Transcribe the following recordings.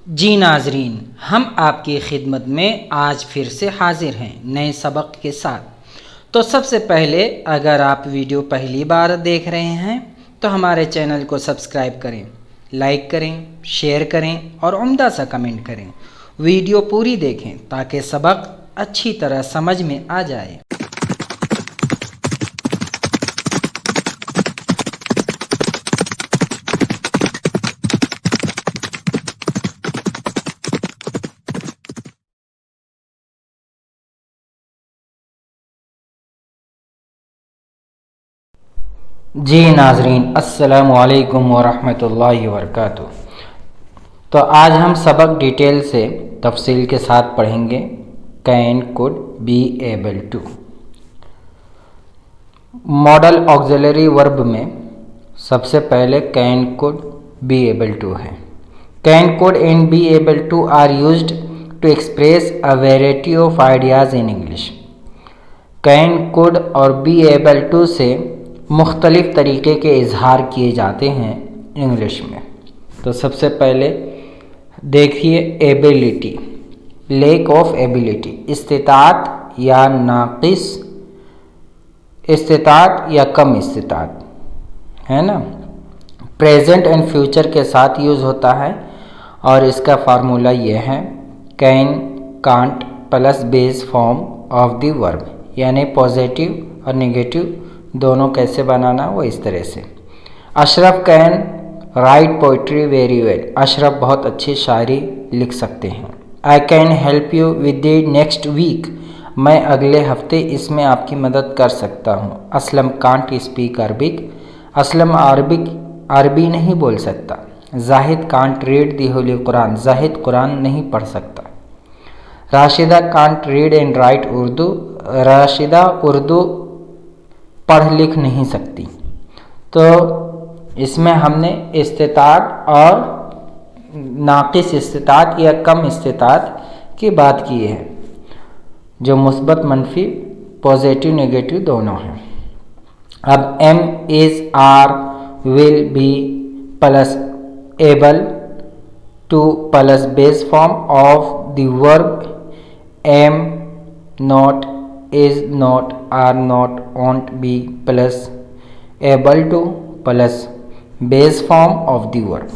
जी नाजरीन, हम आपकी खिदमत में आज फिर से हाजिर हैं नए सबक के साथ। तो सबसे पहले अगर आप वीडियो पहली बार देख रहे हैं तो हमारे चैनल को सब्सक्राइब करें, लाइक करें, शेयर करें और उम्दा सा कमेंट करें। वीडियो पूरी देखें ताकि सबक अच्छी तरह समझ में आ जाए। जी नाजरीन, अस्सलामु अलैकुम वरहमतुल्लाहि वबरकातुहू। तो आज हम सबक डिटेल से तफसील के साथ पढ़ेंगे। Can, could, be, able to. Modal auxiliary verb में सबसे पहले can, could, be able to है। Can, could and be able to are used to express a variety of ideas in English. Can, could और be able to से मुख्तलिफ़ तरीक़े के इजहार किए जाते हैं इंग्लिश में। तो सबसे पहले देखिए एबिलिटी, लैक ऑफ एबिलिटी, इस्तिताअत या नाक़िस इस्तिताअत या कम इस्तिताअत, है ना। प्रेजेंट एंड फ्यूचर के साथ यूज़ होता है और इसका फार्मूला ये है can, can't plus base form of the verb, यानी पॉजिटिव और नेगेटिव दोनों कैसे बनाना वो इस तरह से। Ashraf can write poetry very well, Ashraf बहुत अच्छी शायरी लिख सकते हैं। I can help you with the next week, मैं अगले हफ्ते इसमें आपकी मदद कर सकता हूँ। Aslam can't speak Arabic, Aslam अरबी नहीं बोल सकता। Zahid can't read the holy Quran, Zahid Quran नहीं पढ़ सकता। Rashida can't read and right Urdu, Rashida Urdu पढ़ लिख नहीं सकती। तो इसमें हमने इस्तिताअत और नाक़िस इस्तिताअत या कम इस्तिताअत की बात की है, जो मुस्बत मनफी पॉजिटिव नेगेटिव दोनों हैं। अब am, is, are, will, be plus able to plus base form of the verb am, not, is not, are not, won't be plus able to plus base form of the verb।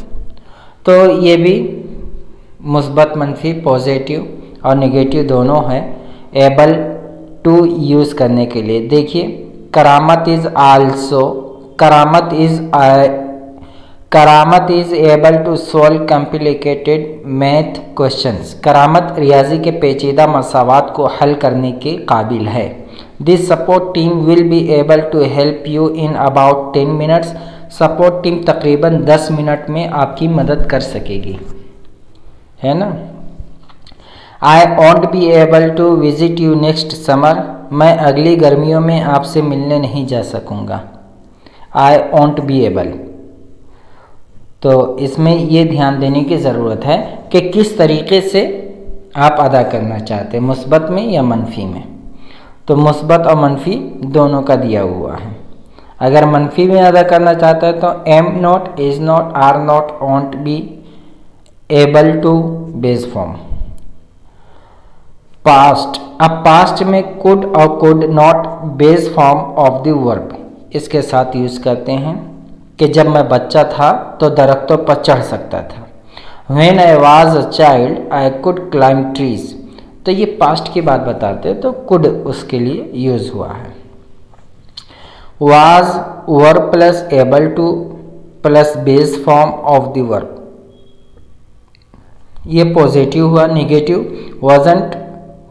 तो ये भी मुस्बत मनफी positive और negative दोनों हैं able to use करने के लिए। देखिए Karamat is also, Karamat is able to solve complicated math questions, Karamat रियाजी के पेचीदा मसावात को हल करने के काबिल है। This support team will be able to help you in about 10 minutes, support team तकरीबन 10 मिनट में आपकी मदद कर सकेगी, है ना। I won't be able to visit you next summer, मैं अगली गर्मियों में आपसे मिलने नहीं जा सकूँगा। I won't be able. तो इसमें ये ध्यान देने की ज़रूरत है कि किस तरीक़े से आप अदा करना चाहते हैं, मुस्बत में या मनफी में। तो मुस्बत और मनफी दोनों का दिया हुआ है। अगर मनफी में अदा करना चाहते हैं तो am not, is not, are not, won't be able to base form. Past, अब पास्ट में कुड और could not base form of the verb इसके साथ यूज़ करते हैं कि जब मैं बच्चा था तो दरख्तों पर चढ़ सकता था। When I was a child, I could climb trees। तो ये पास्ट की बात बताते हैं तो could उसके लिए यूज़ हुआ है। Was verb plus able to plus base form of the verb, ये पॉजिटिव हुआ। Negative wasn't,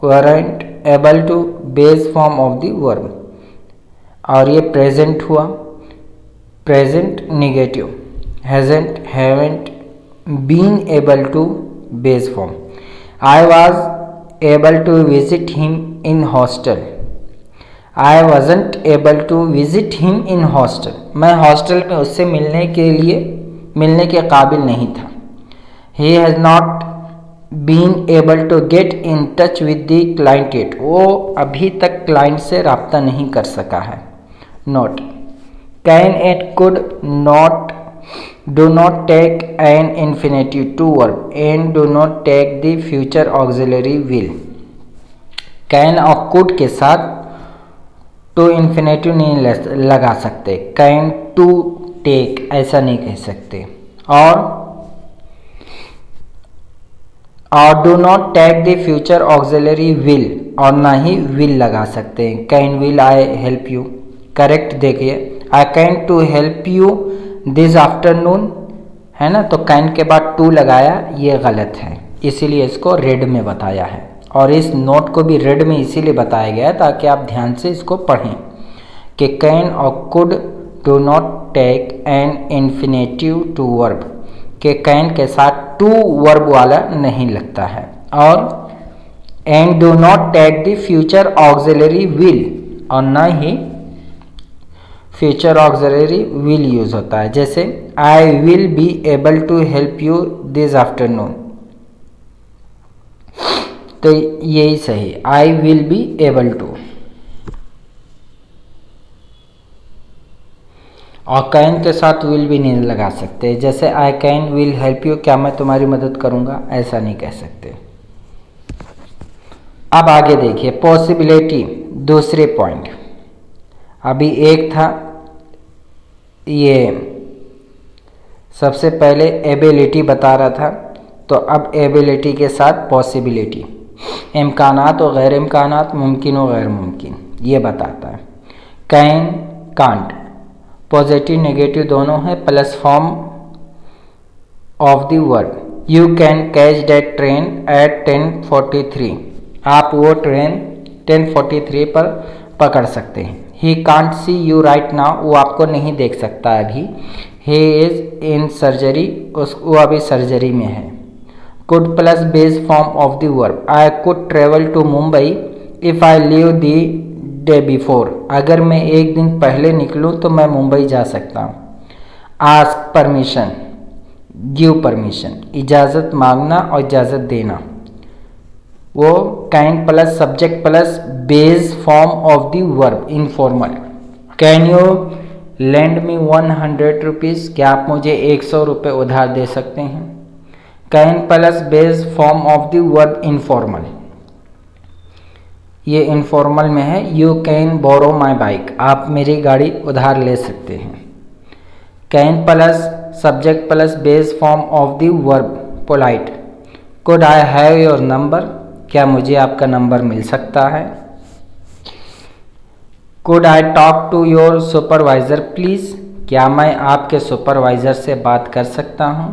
weren't able to base form of the verb, और ये प्रेजेंट हुआ, present negative hasn't, haven't been able to base form। I was able to visit him in hostel, I wasn't able to visit him in hostel, मैं hostel में उससे मिलने के काबिल नहीं था। He has not been able to get in touch with the client yet, वो अभी तक क्लाइंट से रब्ता नहीं कर सका है। Not, can and could not Do not take an infinitive to verb and do not take the future auxiliary will. Can और कुड के साथ टू इन्फिनेटिव नहीं लगा सकते, कैन टू टेक ऐसा नहीं कह सकते, और do not take the future auxiliary will, और ना ही विल लगा सकते हैं। Can will I help you, correct देखिए, I can to help you this afternoon, है ना, तो कैन के बाद टू लगाया, ये गलत है, इसीलिए इसको रेड में बताया है। और इस नोट को भी रेड में इसीलिए बताया गया है ताकि आप ध्यान से इसको पढ़ें कि कैन और could do not take an infinitive to verb, के कैन के साथ टू वर्ब वाला नहीं लगता है, और and do not take the future auxiliary will, और ना ही फ्यूचर ऑक्सिलरी विल यूज होता है। जैसे I will be able to help you this afternoon, तो यही सही, I will be able to. और कैन के साथ विल भी नहीं लगा सकते, जैसे I can will help you, क्या मैं तुम्हारी मदद करूंगा, ऐसा नहीं कह सकते। अब आगे देखिए पॉसिबिलिटी, दूसरे पॉइंट, अभी एक था ये सबसे पहले एबिलिटी बता रहा था, तो अब एबिलिटी के साथ पॉसिबिलिटी, इम्कानात और गैर इम्कानात, मुमकिन और गैर मुमकिन, ये बताता है। कैन कांट, पॉजिटिव नेगेटिव दोनों है, plus form of the word, you can catch that train eight 10:43, आप वो ट्रेन 10:43 पर पकड़ सकते हैं। He can't see you right now, वो आपको नहीं देख सकता अभी। ही इज इन सर्जरी, वो अभी सर्जरी में है। Could plus base form of the verb, I could travel to Mumbai if I leave the day before, अगर मैं एक दिन पहले निकलूँ तो मैं मुंबई जा सकता हूँ। आस्क परमिशन, गिव परमिशन, इजाज़त मांगना और इजाज़त देना, वो can plus subject plus base form of the verb, informal. Can you lend me 100 rupees, क्या आप मुझे 100 रुपये उधार दे सकते हैं। Can plus base form of the verb, informal, ये इनफॉर्मल में है। You can borrow my bike, आप मेरी गाड़ी उधार ले सकते हैं। Can plus subject plus base form of the verb, polite. Could I have your number, क्या मुझे आपका नंबर मिल सकता है। Could I talk to your supervisor please, क्या मैं आपके सुपरवाइज़र से बात कर सकता हूँ।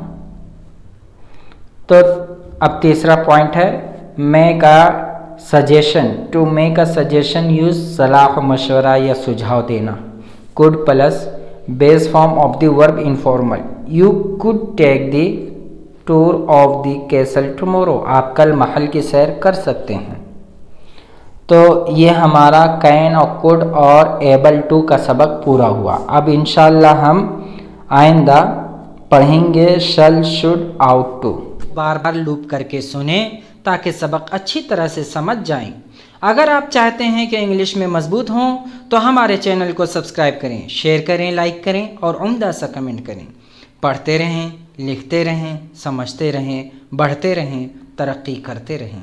तो अब तीसरा पॉइंट है make a suggestion, to make a suggestion use सलाह मशवरा या सुझाव देना। Could plus base form of the verb, informal, you could take the tour of the castle tomorrow, आप कल महल की सैर कर सकते हैं। तो ये हमारा कैन और कुड और एबल टू का सबक पूरा हुआ। अब इंशाल्लाह हम आइंदा पढ़ेंगे शल शुड आउट टू। बार बार लूप करके सुने ताकि सबक अच्छी तरह से समझ जाएं। अगर आप चाहते हैं कि इंग्लिश में मजबूत हों तो हमारे चैनल को सब्सक्राइब करें, शेयर करें, लाइक करें और उम्दा सा कमेंट करें। पढ़ते रहें, लिखते रहें, समझते रहें, बढ़ते रहें, तरक्की करते रहें।